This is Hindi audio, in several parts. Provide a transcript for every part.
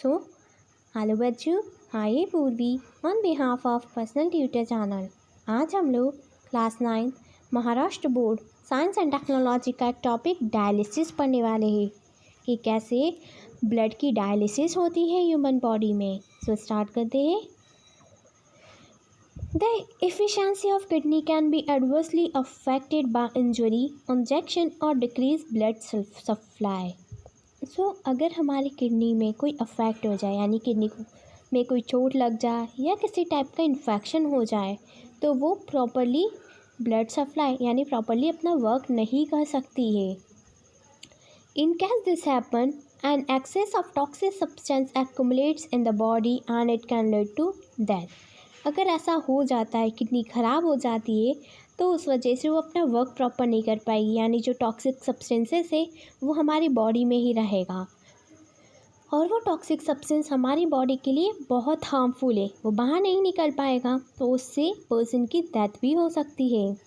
सो हेलो बच्चों, हाय पूर्वी on behalf of personal tutor channel. आज हम लोग class 9 Maharashtra board science and technology का एक टॉपिक डायलिसिस पढ़ने वाले हैं कि कैसे ब्लड की डायलिसिस होती है ह्यूमन बॉडी में। सो स्टार्ट करते हैं। The efficiency of kidney can be adversely affected by injury, injection or decreased blood supply. अगर हमारी किडनी में कोई अफेक्ट हो जाए, यानी किडनी में कोई चोट लग जाए या किसी टाइप का इन्फेक्शन हो जाए, तो वो प्रॉपरली ब्लड सप्लाई यानी प्रॉपरली अपना वर्क नहीं कर सकती है। In case this happen, an excess of toxic substance accumulates in the body and it can lead to death. अगर ऐसा हो जाता है, किडनी ख़राब हो जाती है, तो उस वजह से वो अपना वर्क प्रॉपर नहीं कर पाएगी, यानी जो टॉक्सिक सब्सटेंसेस है वो हमारी बॉडी में ही रहेगा और वो टॉक्सिक सब्सटेंस हमारी बॉडी के लिए बहुत हार्मफुल है, वो बाहर नहीं निकल पाएगा, तो उससे पर्सन की डेथ भी हो सकती है।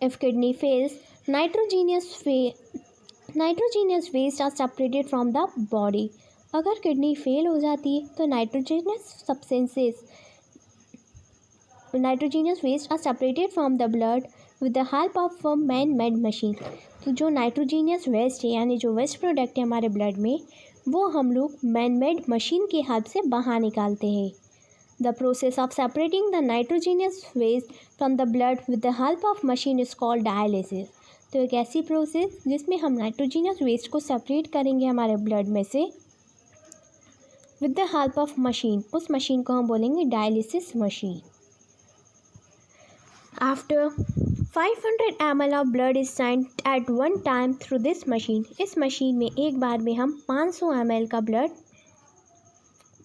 If kidney fails, nitrogenous waste are separated from the body. अगर किडनी फेल हो जाती है तो nitrogenous waste are separated from the blood with the help of a man made machine. तो जो नाइट्रोजीनियस वेस्ट है, यानी जो वेस्ट प्रोडक्ट है हमारे ब्लड में, वो हम लोग मैन मेड मशीन की हेल्प से बाहर निकालते हैं। The process of separating the nitrogenous waste from the blood with the help of machine is called dialysis. तो एक ऐसी प्रोसेस जिसमें हम नाइट्रोजीनियस वेस्ट को सेपरेट करेंगे हमारे ब्लड में से with the help of machine, उस मशीन को हम बोलेंगे dialysis machine. After 500 ml of blood is sent at one time through this machine. इस मशीन में एक बार में हम 500 ml का ब्लड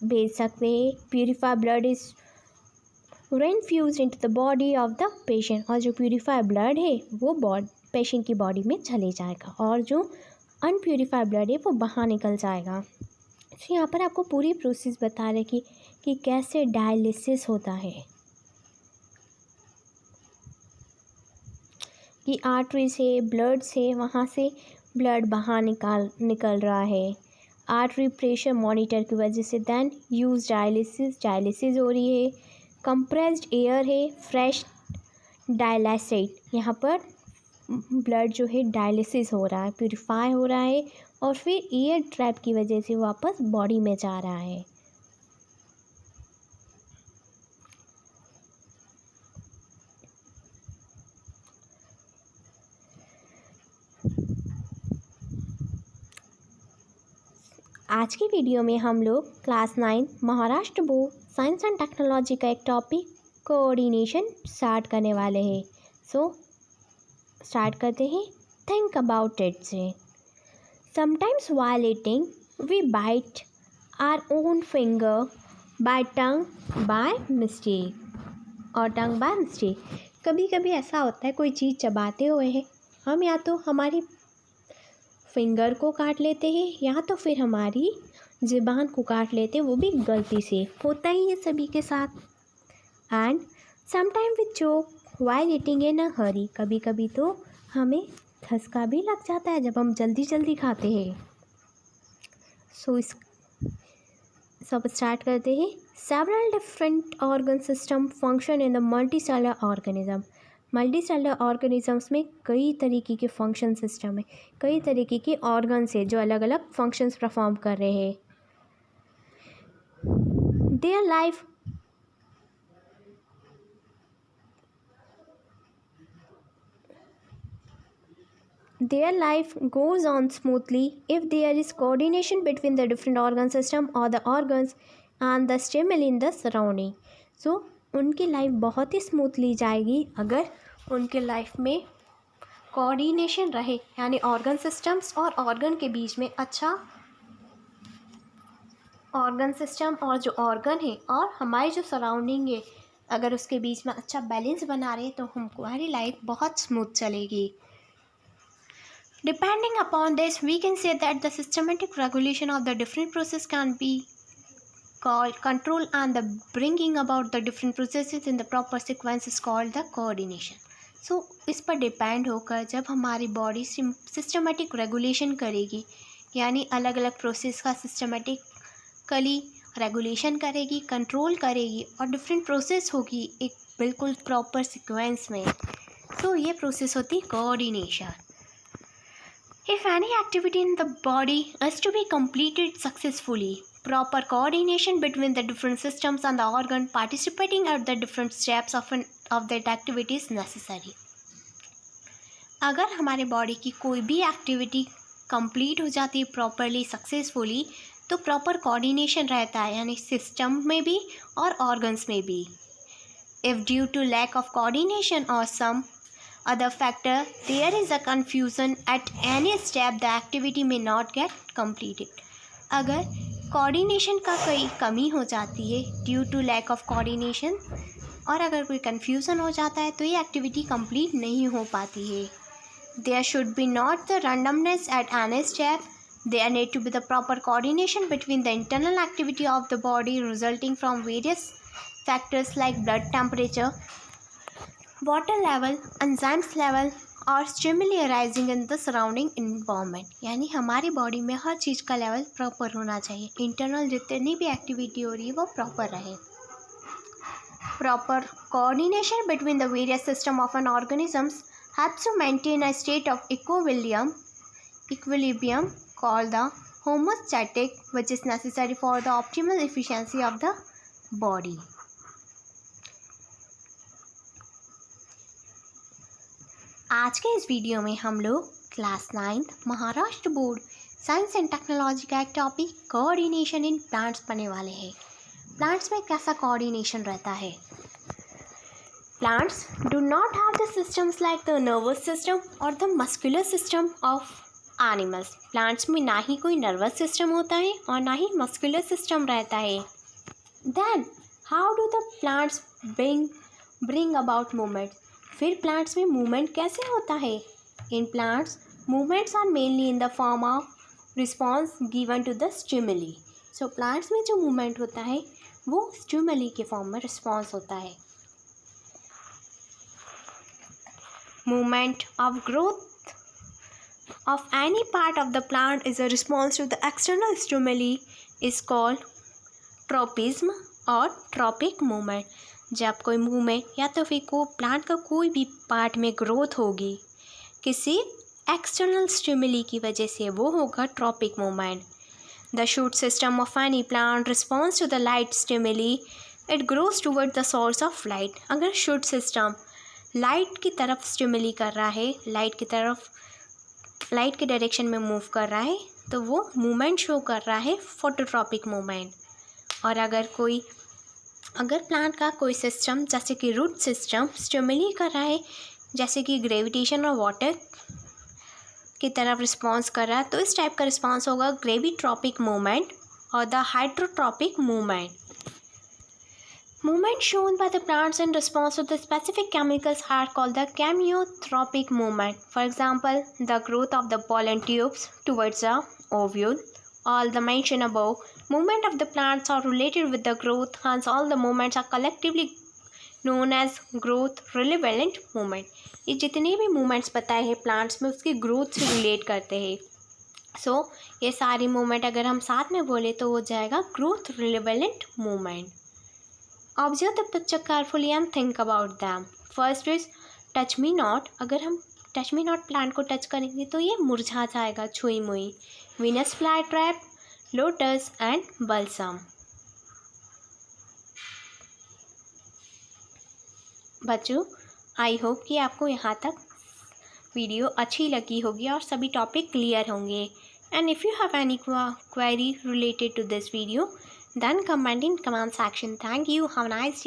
भेज सकते हैं। Purified blood is reinfused into the body of the patient, और जो प्यूरिफाइड ब्लड है वो पेशेंट की बॉडी में चले जाएगा और जो अनप्यूरिफाइड ब्लड है वो बाहर निकल जाएगा। तो यहाँ पर आपको पूरी प्रोसेस बता रहे कि कैसे डायलिसिस होता है, कि आर्टरी से, ब्लड से, वहाँ से ब्लड बाहर निकल रहा है आर्टरी प्रेशर मॉनिटर की वजह से। देन यूज डायलिसिस हो रही है। कंप्रेस्ड एयर है, फ्रेश डायलिसेट, यहाँ पर ब्लड जो है डायलिसिस हो रहा है, प्यूरिफाई हो रहा है और फिर एयर ट्रैप की वजह से वापस बॉडी में जा रहा है। आज की वीडियो में हम लोग class 9 Maharashtra board science and technology का एक टॉपिक कोऑर्डिनेशन स्टार्ट करने वाले हैं। सो स्टार्ट करते हैं। थिंक अबाउट इट से। Sometimes while eating we bite our own finger by tongue by mistake और tongue by mistake। कभी कभी ऐसा होता है, कोई चीज़ चबाते हुए है, हम या तो हमारी फिंगर को काट लेते हैं या तो फिर हमारी ज़ुबान को काट लेते हैं, वो भी गलती से। होता ही है सभी के साथ। And sometime we choke while eating in a hurry। कभी कभी तो हमें धसका भी लग जाता है जब हम जल्दी जल्दी खाते हैं। सो सब स्टार्ट करते हैं। Several different organ system function in the multicellular organism. Multicellular organisms में कई तरीके के फंक्शन सिस्टम है, कई तरीके के ऑर्गन्स है जो अलग अलग फंक्शंस परफॉर्म कर रहे हैं। Their life goes on smoothly if there is coordination between the different organ system or the organs and the stimuli in the surrounding। So उनकी लाइफ बहुत ही स्मूथली जाएगी अगर उनके लाइफ में कोऑर्डिनेशन रहे, यानी ऑर्गन सिस्टम्स और ऑर्गन के बीच में अच्छा ऑर्गन सिस्टम और जो ऑर्गन है और हमारी जो सराउंडिंग है, अगर उसके बीच में अच्छा बैलेंस बना रहे तो हमारी लाइफ बहुत स्मूथ चलेगी। Depending upon this, we can say that the systematic regulation of the different process can be called control, and the bringing about the different processes in the proper sequence is called the coordination। So इस पर डिपेंड होकर जब हमारी बॉडी सिस्टमेटिक रेगुलेशन करेगी यानी अलग अलग प्रोसेस का सिस्टमेटिकली रेगुलेशन करेगी, कंट्रोल करेगी और डिफरेंट प्रोसेस होगी एक बिल्कुल प्रॉपर सीक्वेंस में। तो ये प्रोसेस होती है coordination. If any activity in the body is to be completed successfully, proper coordination between the different systems and the organ participating at the different steps of that activity is necessary. अगर हमारे बॉडी की कोई भी एक्टिविटी कंप्लीट हो जाती है प्रॉपरली सक्सेसफुली, तो प्रॉपर कोऑर्डिनेशन रहता है, यानी सिस्टम में भी और ऑर्गन्स में भी। If due to lack of coordination और some other factor there is a confusion at any step the activity may not get completed. अगर कोऑर्डिनेशन का कोई कमी हो जाती है due to lack of coordination, और अगर कोई कन्फ्यूज़न हो जाता है तो ये एक्टिविटी कंप्लीट नहीं हो पाती है। There should be not the randomness at any step. There need to be the proper coordination between the internal activity of the body resulting from various factors like blood temperature, water level, enzymes level और stimuli arising in the surrounding environment. यानी हमारी बॉडी में हर चीज़ का लेवल प्रॉपर होना चाहिए, इंटरनल जितनी भी एक्टिविटी हो रही है वो प्रॉपर रहे। Proper coordination between the various system of an organisms helps to maintain a state of equilibrium called the homeostatic which is necessary for the optimal efficiency of the body. आज के इस वीडियो में हम लोग class 9 Maharashtra board science and technology का एक टॉपिक कोऑर्डिनेशन इन प्लांट्स पढ़ने वाले हैं। प्लांट्स में कैसा कोऑर्डिनेशन रहता है? Plants do not have the systems like the nervous system और the muscular system of animals. Plants में ना ही कोई नर्वस सिस्टम होता है और ना ही मस्कुलर सिस्टम रहता है। Then how do the plants bring about movement? फिर प्लांट्स में मूवमेंट कैसे होता है? In plants movements are mainly in the form of response given to the stimuli. So plants में जो मूवमेंट होता है वो स्टिमुली के फॉर्म में रिस्पॉन्स होता है। Movement of growth of any part of the plant is a response to the external stimuli is called tropism और ट्रॉपिक मूवमेंट। जब कोई मूवमेंट या तो फिर प्लांट का कोई भी पार्ट में ग्रोथ होगी किसी एक्सटर्नल स्टिमुली की वजह से, वो होगा tropic movement. The shoot system of any plant response to the light stimuli, it grows toward the source of light. अगर शूट सिस्टम लाइट की तरफ स्टिमुली कर रहा है, लाइट के डायरेक्शन में मूव कर रहा है, तो वो मूवमेंट शो कर रहा है फोटोट्रॉपिक मूवमेंट। और अगर प्लांट का कोई सिस्टम जैसे कि रूट सिस्टम स्टिमुली कर रहा है, जैसे कि ग्रेविटेशन और वाटर की तरफ रिस्पॉन्स कर रहा है, तो इस टाइप का रिस्पॉन्स होगा ग्रेविट्रॉपिक मूवमेंट और the hydrotropic movement. Movement shown by the plants in response to the specific chemicals are called the chemiotropic movement. For example, the growth of the pollen tubes towards the ovule. All the mentioned above movement of the plants are related with the growth, hence all the movements are collectively known as growth relevant movement. ये जितने भी movements बताए हैं plants में उसकी growth से relate करते हैं। So ये सारी movement अगर हम साथ में बोले तो हो जाएगा growth relevant movement. Observe the picture carefully and think about them. First is touch me not. अगर हम touch me not प्लांट को टच करेंगे तो ये मुरझा जाएगा, छुई मुई। Venus flytrap, lotus and balsam. बच्चों, आई होप कि आपको यहाँ तक वीडियो अच्छी लगी होगी और सभी टॉपिक क्लियर होंगे। And if you have any query related to this video, then comment in comment section. Thank you. Have a nice day.